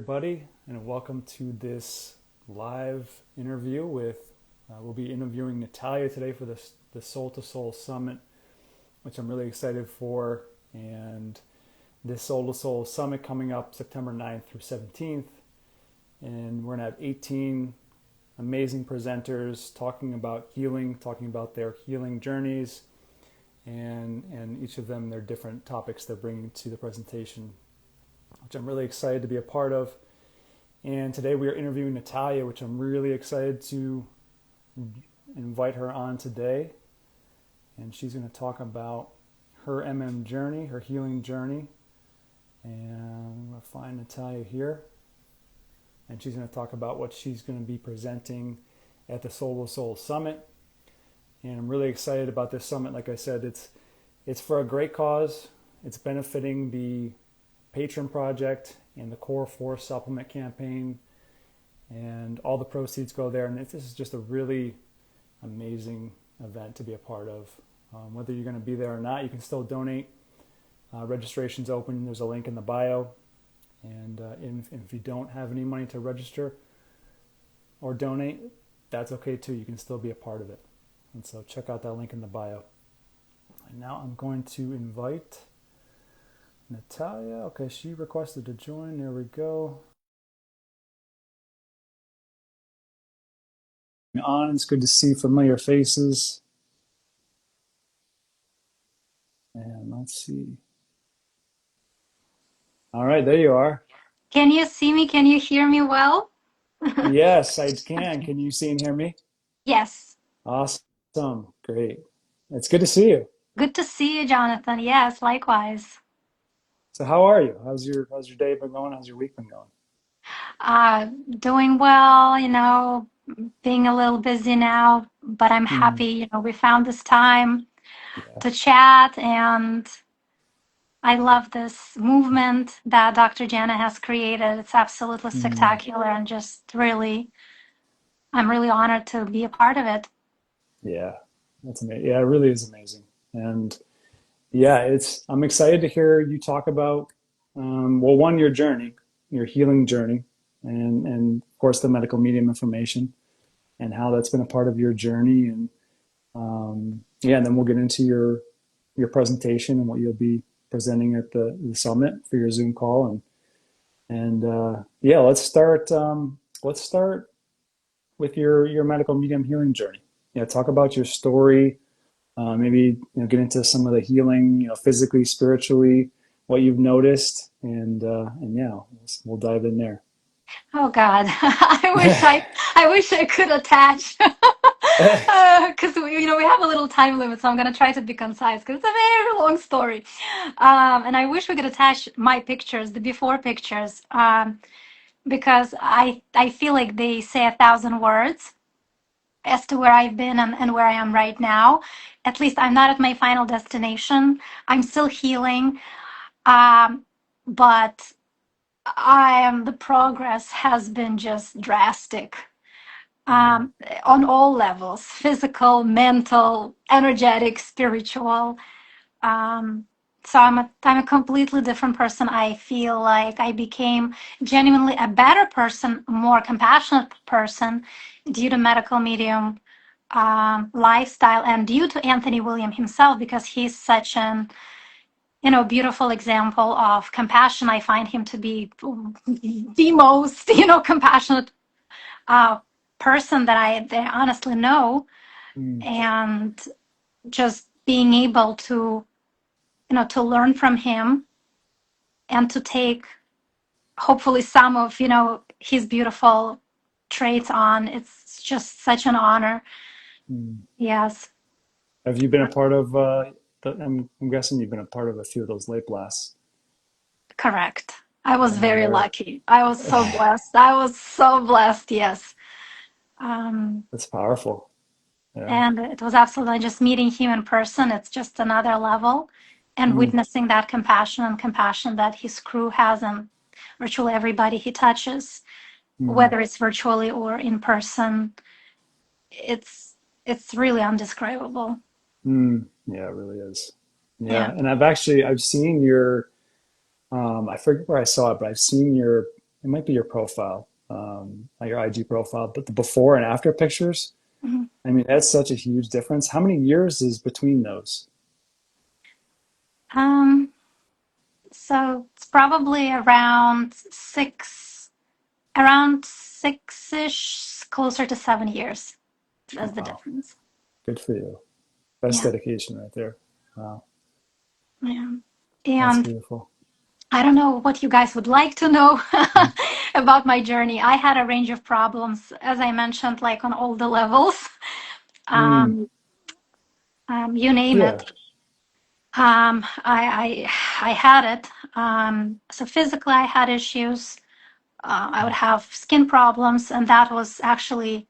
Everybody, and welcome to this live interview with. We'll be interviewing Natallia today for the Soul to Soul Summit, which I'm really excited for. And this Soul to Soul Summit coming up September 9th through 17th, and we're gonna have 18 amazing presenters talking about healing, talking about their healing journeys, and each of them their different topics they're bringing to the presentation, which I'm really excited to be a part of. And today we are interviewing Natallia, which I'm really excited to invite her on today. And she's going to talk about her journey, her healing journey. And I'm going to find Natallia here. And she's going to talk about what she's going to be presenting at the Soul to Soul Summit. And I'm really excited about this summit. Like I said, it's for a great cause. It's benefiting the Patron Project and the Core Force Supplement Campaign, and all the proceeds go there. And this is just a really amazing event to be a part of. Whether you're going to be there or not, you can still donate. Registration's open. There's a link in the bio. And if you don't have any money to register or donate, that's okay too. You can still be a part of it. And so check out that link in the bio. And now I'm going to invite Natallia. Okay, she requested to join. There we go. It's good to see familiar faces. And let's see. All right, there you are. Can you see me? Can you hear me well? Yes, I can. Can you see and hear me? Yes. Awesome. Great. It's good to see you. Good to see you, Jonathan. Yes, likewise. So how are you? How's your day been going? How's your week been going? Doing well, being a little busy now, but I'm Hmm. happy, we found this time Yeah. to chat, and I love this movement that Dr. Jana has created. It's absolutely Hmm. spectacular and just really, I'm really honored to be a part of it. Yeah. That's amazing. Yeah, it really is amazing. And yeah, I'm excited to hear you talk about well, one, your journey, your healing journey, and of course the medical medium information and how that's been a part of your journey. And yeah, and then we'll get into your presentation and what you'll be presenting at the summit for your Zoom call. And yeah, let's start with your medical medium healing journey. Yeah, talk about your story. Maybe get into some of the healing, physically, spiritually, what you've noticed, and yeah, we'll dive in there. Oh God, I wish I could attach, because we have a little time limit, so I'm gonna try to be concise because it's a very long story. And I wish we could attach my pictures, the before pictures, because I feel like they say 1,000 words as to where I've been and where I am right now. At least I'm not at my final destination. I'm still healing, but the progress has been just drastic, um, on all levels: physical, mental, energetic, spiritual. Um, so I'm a completely different person. I feel like I became genuinely a better person, a more compassionate person due to medical medium lifestyle, and due to Anthony William himself, because he's such an beautiful example of compassion. I find him to be the most compassionate uh, person that I honestly know, Mm, and just being able to to learn from him and to take hopefully some of his beautiful traits on. It's just such an honor. mm. Yes, Have you been a part of? I'm guessing you've been a part of a few of those late blasts, correct. I was and very they're lucky. I was so blessed. I was so blessed. Yes. that's powerful. Yeah. And it was absolutely just meeting him in person. It's just another level, and Mm, witnessing that compassion that his crew has, and virtually everybody he touches, mm, whether it's virtually or in person. It's it's really undescribable. yeah, it really is. Yeah, Yeah. and I've seen your I forget where I saw it, but I've seen your it might be your profile, your IG profile, but the before and after pictures, Mhm. I mean, that's such a huge difference. How many years is between those? Um, so it's probably around 6-ish, closer to 7 years. That's the Wow, difference. good for you. That's Yeah, dedication right there. Wow, yeah. that's And beautiful. I don't know what you guys would like to know Mhm. about my journey. I had a range of problems, as I mentioned, like on all the levels. Mm, Um, you name yeah. it. I had it. So physically, I had issues. I would have skin problems, and that was actually,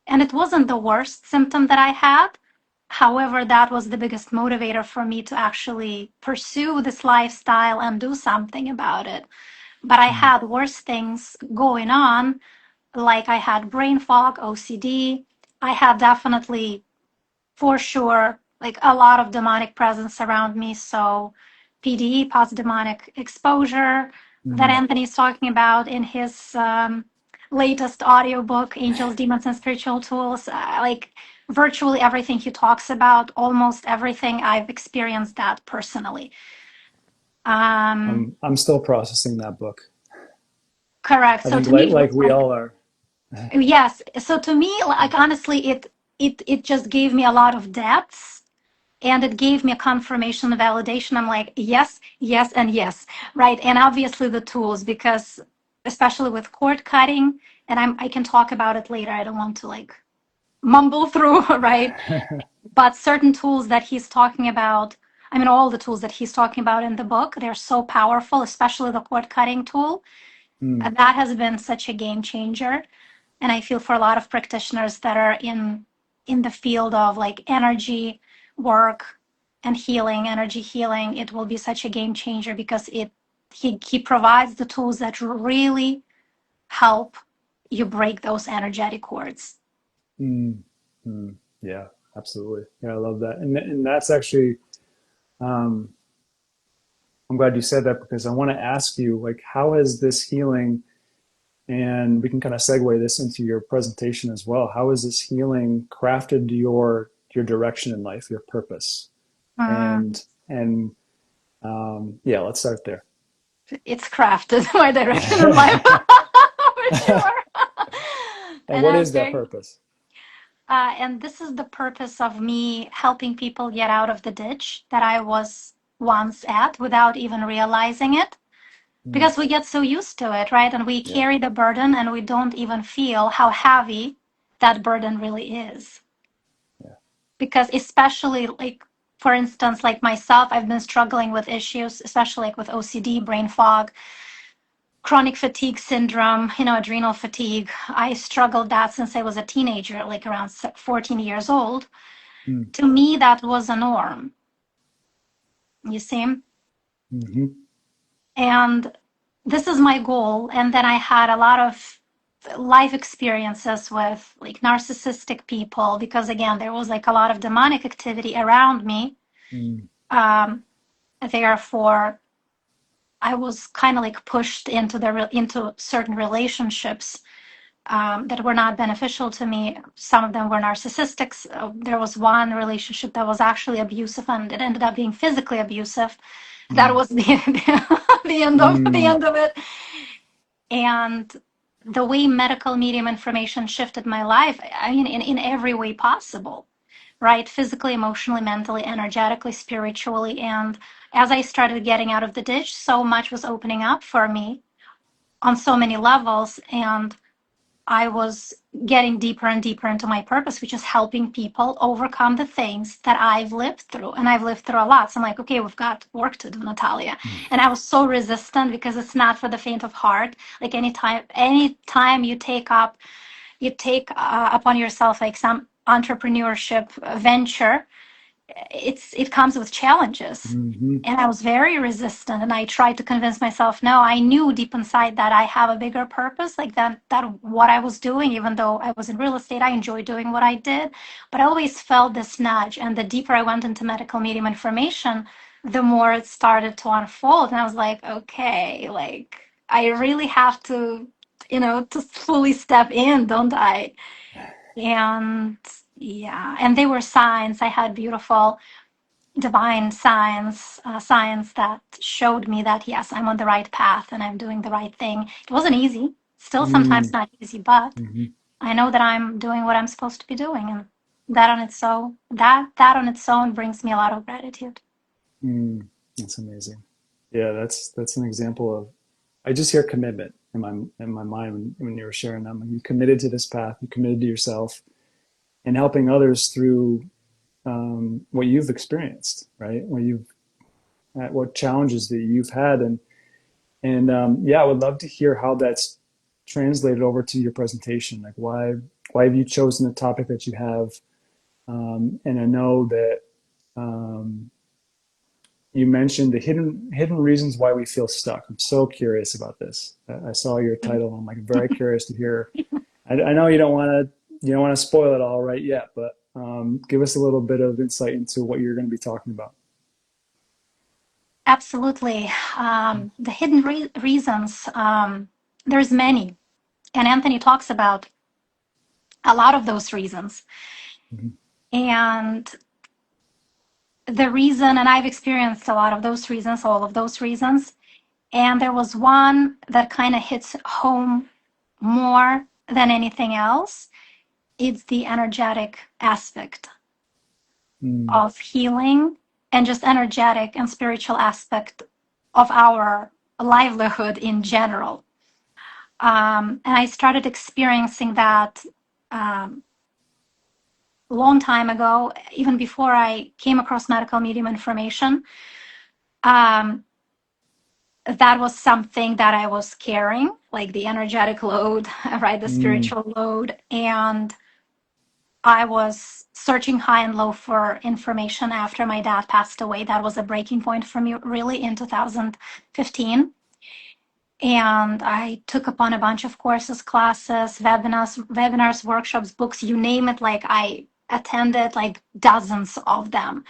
and it wasn't the worst symptom that I had. However, that was the biggest motivator for me to actually pursue this lifestyle and do something about it. But I Mm, had worse things going on, like I had brain fog, OCD. I had definitely, for sure, like a lot of demonic presence around me. So, PDE, post demonic exposure, that mm, Anthony's talking about in his latest audiobook, Angels, Demons, and Spiritual Tools. Like virtually everything he talks about, almost everything, I've experienced that personally. Um, I'm still processing that book. Correct. I So think to me, it like was we like, all are. yes. So to me, like honestly, it just gave me a lot of depths, and it gave me a confirmation, a validation. I'm like, yes, yes, and yes, right. And obviously the tools, because especially with cord cutting, and I can talk about it later. I don't want to like mumble through, right? But certain tools that he's talking about, I mean, all the tools that he's talking about in the book, they're so powerful, especially the cord cutting tool. Mm, That has been such a game changer. And I feel for a lot of practitioners that are in the field of like energy work and healing, energy healing, it will be such a game changer because he provides the tools that really help you break those energetic cords. mm, mm. Yeah, absolutely. Yeah, I love that. And that's actually, um, I'm glad you said that because I want to ask you, like, how has this healing, and we can kind of segue this into your presentation as well. How has this healing crafted your direction in life, your purpose? Mm, And yeah, let's start there. it's crafted my direction in life for sure. And And what I'm is that very purpose? and this is the purpose of me helping people get out of the ditch that I was once at without even realizing it. Mm, Because we get so used to it, right? And we yeah, carry the burden and we don't even feel how heavy that burden really is. yeah. Because, especially, like, for instance, like myself, I've been struggling with issues, especially like with OCD, brain fog, chronic fatigue syndrome, adrenal fatigue. I struggled that since I was a teenager, like around 14 years old. Mm, To me, that was a norm, you see? hmm. And this is my goal. And then I had a lot of life experiences with like narcissistic people because, again, there was like a lot of demonic activity around me. Mm, Um, Therefore, I was kind of like pushed into certain relationships that were not beneficial to me. Some of them were narcissistic. There was one relationship that was actually abusive, and it ended up being physically abusive. That mm, was the end mm, of it. And the way medical medium information shifted my life, I mean, in every way possible, right? Physically, emotionally, mentally, energetically, spiritually. And as I started getting out of the ditch, so much was opening up for me on so many levels. And I was getting deeper and deeper into my purpose, which is helping people overcome the things that I've lived through. And I've lived through a lot. So I'm like, okay, we've got work to do, Natalia. And I was so resistant because it's not for the faint of heart. Like anytime you take upon yourself like some entrepreneurship venture, it comes with challenges. hmm. And I was very resistant, and I tried to convince myself, no, I knew deep inside that I have a bigger purpose, like that what I was doing, even though I was in real estate, I enjoyed doing what I did. But I always felt this nudge. And the deeper I went into medical medium information, the more it started to unfold. And I was like, okay, like I really have to, to fully step in, don't I? And yeah, and they were signs. I had beautiful divine signs that showed me that yes, I'm on the right path and I'm doing the right thing. It wasn't easy, still sometimes Mm, not easy, but mhm, I know that I'm doing what I'm supposed to be doing, and that on its own brings me a lot of gratitude. mm. That's amazing. Yeah, that's an example of. I just hear commitment in my mind when you were sharing them. Like you committed to this path, you committed to yourself, and helping others through what you've experienced, right? What challenges that you've had, and yeah, I would love to hear how that's translated over to your presentation. Like why have you chosen the topic that you have? And I know that um, you mentioned the hidden reasons why we feel stuck. I'm so curious about this. I saw your title. I'm like very curious to hear. I know you don't want to spoil it all right yet, but give us a little bit of insight into what you're going to be talking about. Absolutely. The hidden reasons, there's many, and Anthony talks about a lot of those reasons. Mhm. And the reason, and I've experienced a lot of those reasons, all of those reasons. And there was one that kind of hits home more than anything else. It's the energetic aspect Mm, of healing and just energetic and spiritual aspect of our livelihood in general. And I started experiencing that um, a long time ago, even before I came across medical medium information. Um, that was something that I was carrying, like the energetic load, right? The mm, spiritual load. And I was searching high and low for information after my dad passed away. That was a breaking point for me, really, in 2015. And I took upon a bunch of courses, classes, webinars, workshops, books, you name it. Like I attended like dozens of them.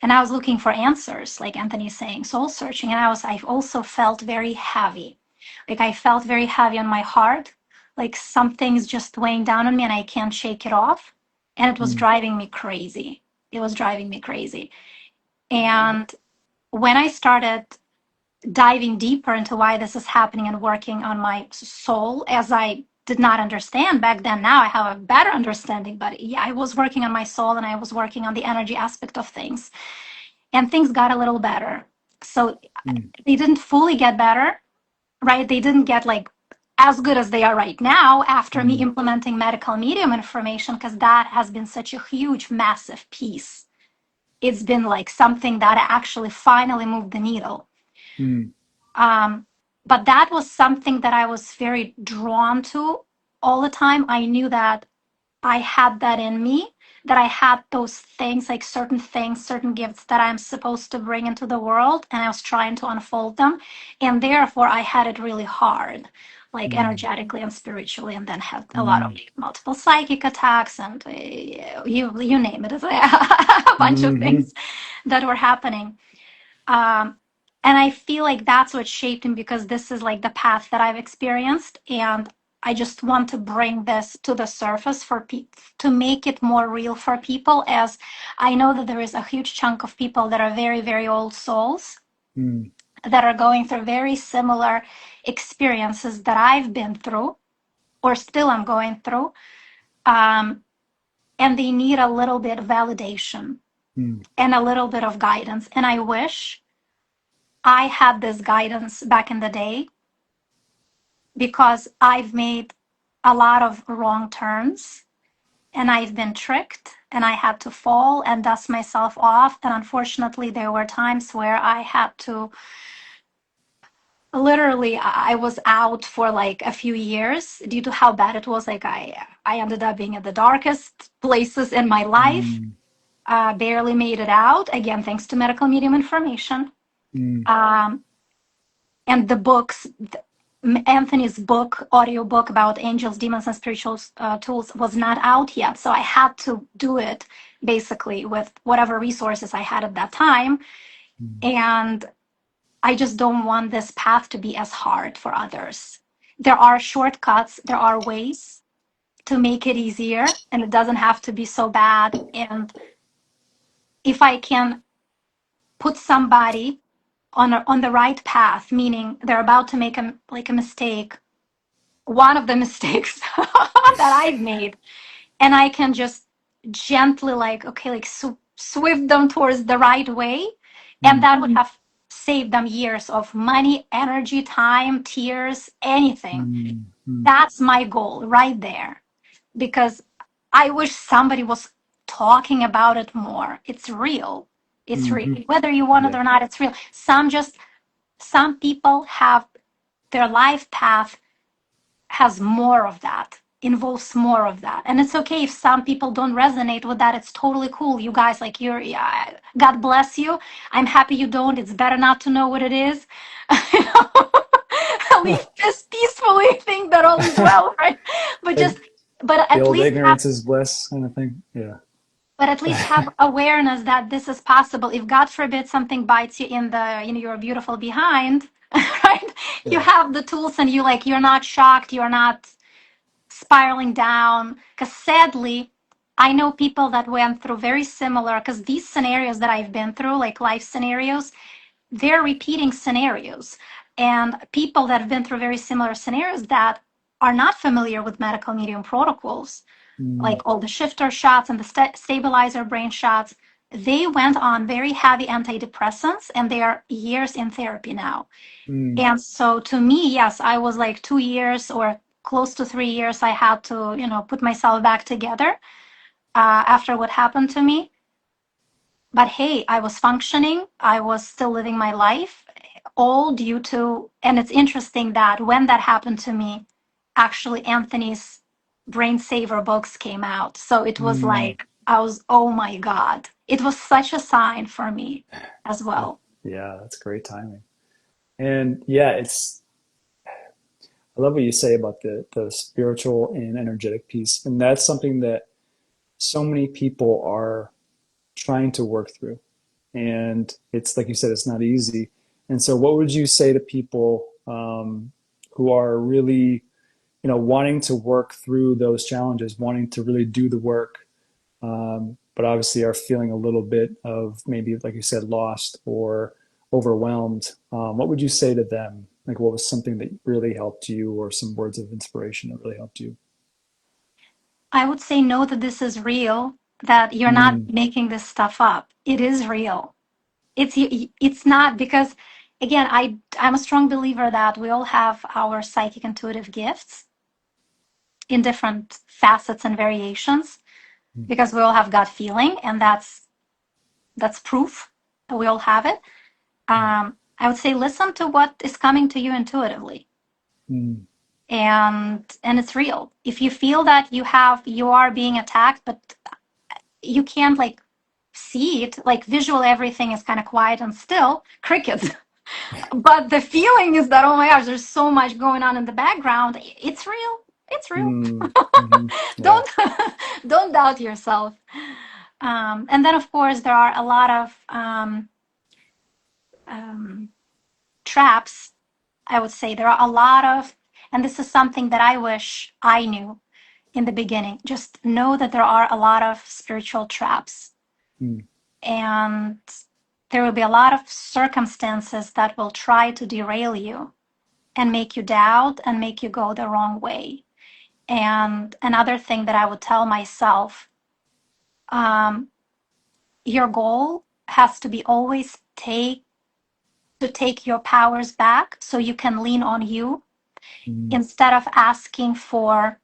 And I was looking for answers, like Anthony's saying, soul searching. And I also felt very heavy. Like I felt very heavy on my heart, like something's just weighing down on me and I can't shake it off. And it was mm, driving me crazy. It was driving me crazy. And when I started diving deeper into why this is happening and working on my soul, as I did not understand back then, now I have a better understanding. But yeah, I was working on my soul and I was working on the energy aspect of things, and things got a little better. So mm, they didn't fully get better, right? They didn't get like as good as they are right now after me mm, implementing medical medium information, because that has been such a huge, massive piece. It's been like something that actually finally moved the needle. mm, Um, but that was something that I was very drawn to all the time. I knew that I had that in me, that I had those things, certain gifts that I'm supposed to bring into the world, and I was trying to unfold them. And therefore, I had it really hard, like mm, energetically and spiritually, and then had a lot of mm, like, multiple psychic attacks and you name it, a bunch of mhm, things that were happening. Um, and I feel like that's what shaped him, because this is like the path that I've experienced. And I just want to bring this to the surface for to make it more real for people, as I know that there is a huge chunk of people that are very, very old souls mm, that are going through very similar experiences that I've been through or still am going through. Um, and they need a little bit of validation mm, and a little bit of guidance. And I wish I had this guidance back in the day, because I've made a lot of wrong turns and I've been tricked and I had to fall and dust myself off. And unfortunately, there were times where I had to literally, I was out for like a few years due to how bad it was. Like I ended up being at the darkest places in my life, mm, barely made it out, again, thanks to medical medium information. mm, Um, and the books, Anthony's book, audio book about angels, demons, and spiritual tools was not out yet. So I had to do it basically with whatever resources I had at that time. mm, And I just don't want this path to be as hard for others. There are shortcuts, there are ways to make it easier, and it doesn't have to be so bad. And if I can put somebody on the right path, meaning they're about to make a mistake, one of the mistakes that I've made, and I can just gently okay, swift them towards the right way, and Mm, that would have saved them years of money, energy, time, tears, anything. mm, mm, That's my goal right there, because I wish somebody was talking about it more. It's real. It's real. mhm. Whether you want it Yeah. or not, it's real. Some people have their life path has more of that, involves more of that. And it's okay if some people don't resonate with that. It's totally cool. You guys, yeah, God bless you. I'm happy you don't. It's better not to know what it is. Leave this peacefully, think that all is well, right? But just, Like but the at old least have ignorance is bliss kind of thing. Yeah. but at least have awareness that this is possible. If God forbid something bites you in your beautiful behind, right? You Yeah. have the tools, and you're not shocked, you're not spiraling down. Because sadly, I know people that went through very similar, because these scenarios that I've been through, like life scenarios, they're repeating scenarios. And people that have been through very similar scenarios that are not familiar with medical medium protocols, Mm, like all the shifter shots and the stabilizer brain shots, they went on very heavy antidepressants, and they are years in therapy now. mm, And so to me, yes, I was like 2 years or close to 3 years. I had to, put myself back together after what happened to me. But hey, I was functioning. I was still living my life, all due to, and it's interesting that when that happened to me, actually Anthony's Brain Saver books came out. So it was mm. like, oh my God. It was such a sign for me as well. Yeah, that's great timing. And yeah, I love what you say about the spiritual and energetic piece. And that's something that so many people are trying to work through. And it's like you said, it's not easy. And so, what would you say to people who are really, wanting to work through those challenges, wanting to really do the work, but obviously are feeling a little bit of maybe, like you said, lost or overwhelmed? What would you say to them? Like, what was something that really helped you, or some words of inspiration that really helped you? I would say know that this is real, that you're not Mm, making this stuff up. It is real. It's not, because again, I'm a strong believer that we all have our psychic intuitive gifts in different facets and variations, mm, because we all have gut feeling, and that's proof that we all have it. I would say listen to what is coming to you intuitively, mm, and it's real. If you feel that you are being attacked, but you can't see it, like visually everything is kind of quiet and still, crickets. But the feeling is that, oh my gosh, there's so much going on in the background. It's real. It's real. mm, mhm. Yeah. Don't don't doubt yourself. And then of course there are a lot of um, traps. I would say there are a lot of, and this is something that I wish I knew in the beginning. Just know that there are a lot of spiritual traps, Mm, and there will be a lot of circumstances that will try to derail you and make you doubt and make you go the wrong way. And another thing that I would tell myself, um, your goal has to be always to take your powers back so you can lean on you, mm, instead of asking for,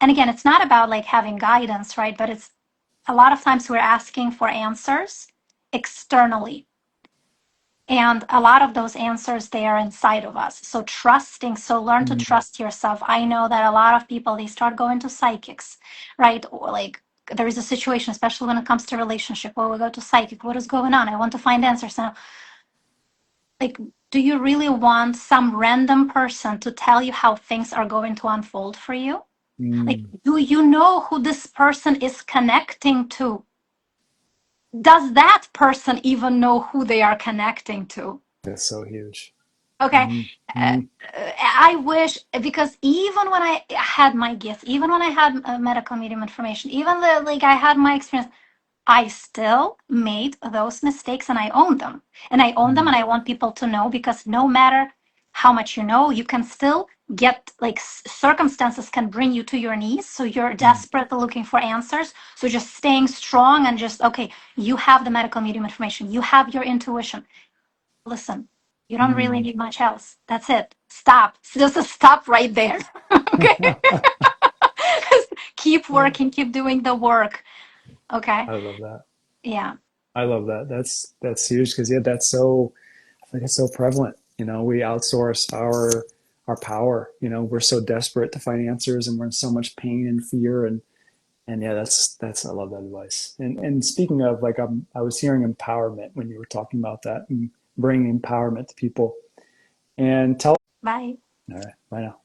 and again, it's not about having guidance, right? But it's a lot of times we're asking for answers externally. And a lot of those answers, they are inside of us. So learn to mm, trust yourself. I know that a lot of people, they start going to psychics, right? Or there is a situation, especially when it comes to relationship, where we go to psychic. What is going on? I want to find answers. Now, like, do you really want some random person to tell you how things are going to unfold for you? Like, mm, do you know who this person is connecting to? Does that person even know who they are connecting to? That's so huge. Okay. Mm-hmm. Uh, Mm-hmm. I wish, because even when I had my gift, even when I had medical medium information, even the like I had my experience, I still made those mistakes and I own them. And I own them and I want people to know, because no matter how much you know, you can still get like circumstances can bring you to your knees. So you're Mm-hmm. desperately looking for answers. So just staying strong and just, okay, you have the medical medium information, you have your intuition. Listen, you don't really Mm-hmm. need much else. That's it. Stop. Just stop right there. Okay. Keep working, keep doing the work. Okay. I love that. Yeah. I love that. That's huge because yeah, that's so I think it's so prevalent. You know, we outsource our power. You know, we're so desperate to find answers, and we're in so much pain and fear, and yeah, that's I love that advice. And speaking of like, I was hearing empowerment when you were talking about that and bringing empowerment to people. And tell. Bye. All right, bye now.